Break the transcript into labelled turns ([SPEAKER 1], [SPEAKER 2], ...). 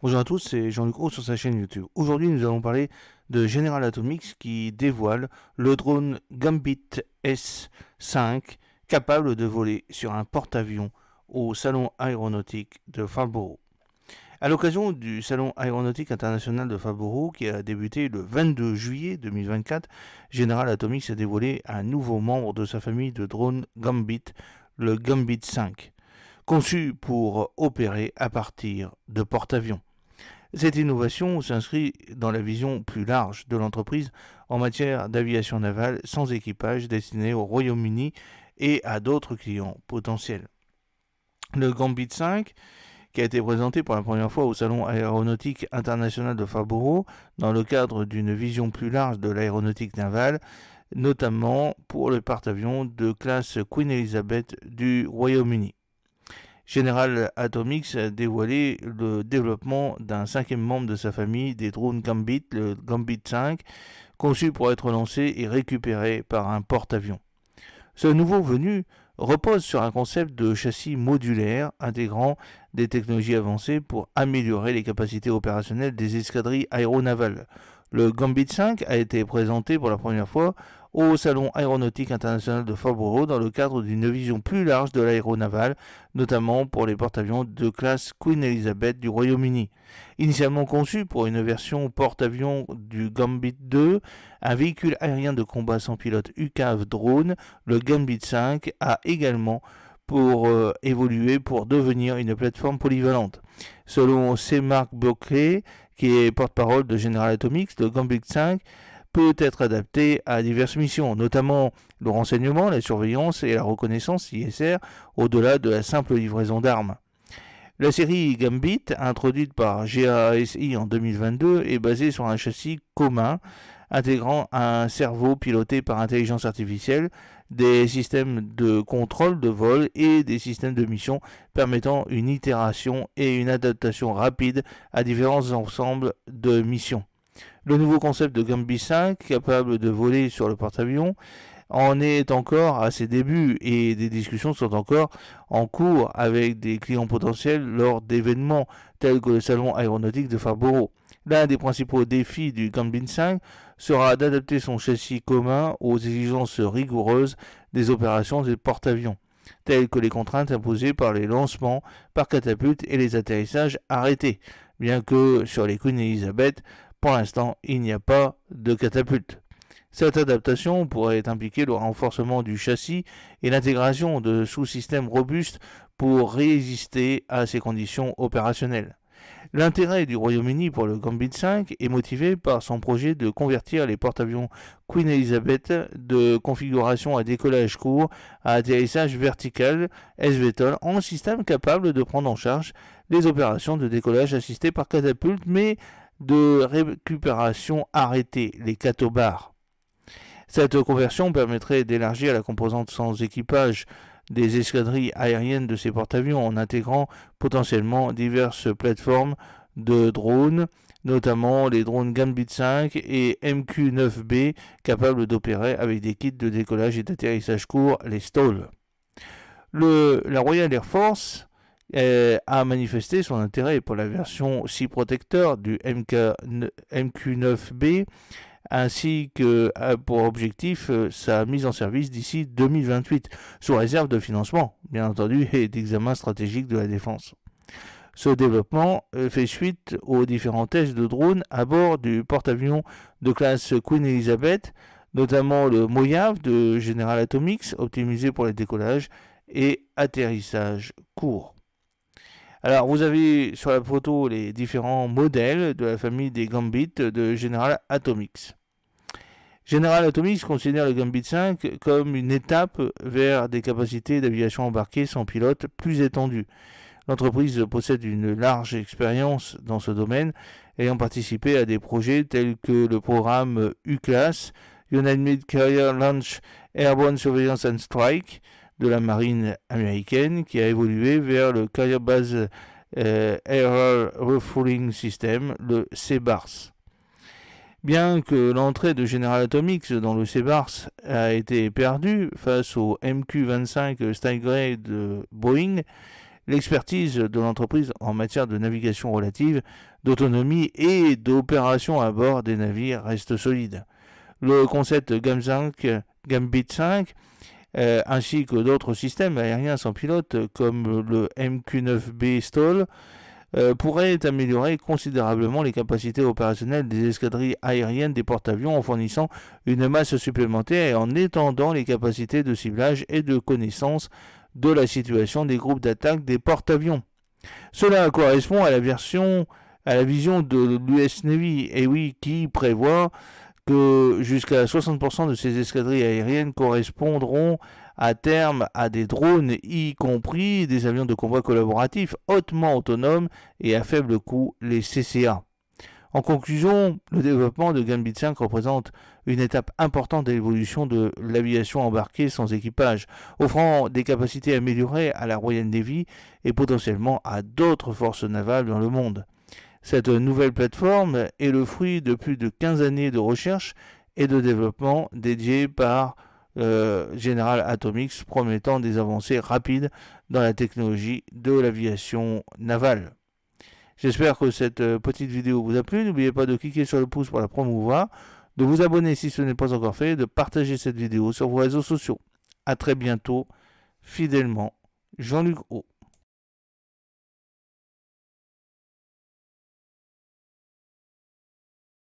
[SPEAKER 1] Bonjour à tous, c'est Jean-Luc Roux sur sa chaîne YouTube. Aujourd'hui, nous allons parler de General Atomics qui dévoile le drone Gambit S5 capable de voler sur un porte-avions au Salon aéronautique de Farnborough. À l'occasion du Salon aéronautique international de Farnborough qui a débuté le 22 juillet 2024, General Atomics a dévoilé un nouveau membre de sa famille de drones Gambit, le Gambit 5, conçu pour opérer à partir de porte-avions. Cette innovation s'inscrit dans la vision plus large de l'entreprise en matière d'aviation navale sans équipage destinée au Royaume-Uni et à d'autres clients potentiels. Le Gambit 5, qui a été présenté pour la première fois au Salon aéronautique international de Farnborough dans le cadre d'une vision plus large de l'aéronautique navale, notamment pour le porte-avions de classe Queen Elizabeth du Royaume-Uni. General Atomics a dévoilé le développement d'un cinquième membre de sa famille des drones Gambit, le Gambit 5, conçu pour être lancé et récupéré par un porte-avions. Ce nouveau venu repose sur un concept de châssis modulaire intégrant des technologies avancées pour améliorer les capacités opérationnelles des escadrilles aéronavales. Le Gambit 5 a été présenté pour la première fois au Salon aéronautique international de Farnborough dans le cadre d'une vision plus large de l'aéronavale, notamment pour les porte-avions de classe Queen Elizabeth du Royaume-Uni. Initialement conçu pour une version porte-avions du Gambit 2, un véhicule aérien de combat sans pilote UCAV drone, le Gambit 5 a également évoluer pour devenir une plateforme polyvalente. Selon C. Mark Buckley, qui est porte-parole de General Atomics, le Gambit 5 peut être adapté à diverses missions, notamment le renseignement, la surveillance et la reconnaissance ISR, au-delà de la simple livraison d'armes. La série Gambit, introduite par GASI en 2022, est basée sur un châssis commun intégrant un cerveau piloté par intelligence artificielle, des systèmes de contrôle de vol et des systèmes de mission permettant une itération et une adaptation rapide à différents ensembles de missions. Le nouveau concept de Gambit 5, capable de voler sur le porte-avions, en est encore à ses débuts et des discussions sont encore en cours avec des clients potentiels lors d'événements tels que le Salon aéronautique de Farnborough. L'un des principaux défis du Gambit 5 sera d'adapter son châssis commun aux exigences rigoureuses des opérations des porte-avions, telles que les contraintes imposées par les lancements par catapulte et les atterrissages arrêtés, bien que sur les Queen Elizabeth, pour l'instant, il n'y a pas de catapulte. Cette adaptation pourrait impliquer le renforcement du châssis et l'intégration de sous-systèmes robustes pour résister à ces conditions opérationnelles. L'intérêt du Royaume-Uni pour le Gambit 5 est motivé par son projet de convertir les porte-avions Queen Elizabeth de configuration à décollage court à atterrissage vertical SVTOL en système capable de prendre en charge les opérations de décollage assisté par catapulte mais de récupération arrêtée, les catobars. Cette conversion permettrait d'élargir la composante sans équipage des escadrilles aériennes de ces porte-avions en intégrant potentiellement diverses plateformes de drones, notamment les drones Gambit 5 et MQ-9B capables d'opérer avec des kits de décollage et d'atterrissage court, les STOL. La Royal Air Force a manifesté son intérêt pour la version Sea Protector du MQ-9B ainsi que pour objectif sa mise en service d'ici 2028, sous réserve de financement, bien entendu, et d'examen stratégique de la défense. Ce développement fait suite aux différents tests de drones à bord du porte-avions de classe Queen Elizabeth, notamment le Mojave de General Atomics, optimisé pour les décollages et atterrissages courts. Alors, vous avez sur la photo les différents modèles de la famille des Gambit de General Atomics. General Atomics considère le Gambit 5 comme une étape vers des capacités d'aviation embarquée sans pilote plus étendues. L'entreprise possède une large expérience dans ce domaine, ayant participé à des projets tels que le programme UCLASS, United Mid-Career Launch Airborne Surveillance and Strike, de la marine américaine qui a évolué vers le Carrier Base Aerial Refueling System, le CBARS. Bien que l'entrée de General Atomics dans le CBARS a été perdue face au MQ-25 Stingray de Boeing, l'expertise de l'entreprise en matière de navigation relative, d'autonomie et d'opération à bord des navires reste solide. Le concept Gambit 5 ainsi que d'autres systèmes aériens sans pilote comme le MQ-9B STOL pourrait améliorer considérablement les capacités opérationnelles des escadrilles aériennes des porte-avions en fournissant une masse supplémentaire et en étendant les capacités de ciblage et de connaissance de la situation des groupes d'attaque des porte-avions. Cela correspond à la vision de l'US Navy, et oui, qui prévoit que jusqu'à 60% de ces escadrilles aériennes correspondront à terme à des drones, y compris des avions de combat collaboratifs hautement autonomes et à faible coût, les CCA. En conclusion, le développement de Gambit 5 représente une étape importante de l'évolution de l'aviation embarquée sans équipage, offrant des capacités améliorées à la Royal Navy et potentiellement à d'autres forces navales dans le monde. Cette nouvelle plateforme est le fruit de plus de 15 années de recherche et de développement dédiées par General Atomics, promettant des avancées rapides dans la technologie de l'aviation navale. J'espère que cette petite vidéo vous a plu. N'oubliez pas de cliquer sur le pouce pour la promouvoir, de vous abonner si ce n'est pas encore fait, et de partager cette vidéo sur vos réseaux sociaux. A très bientôt, fidèlement, Jean-Luc O.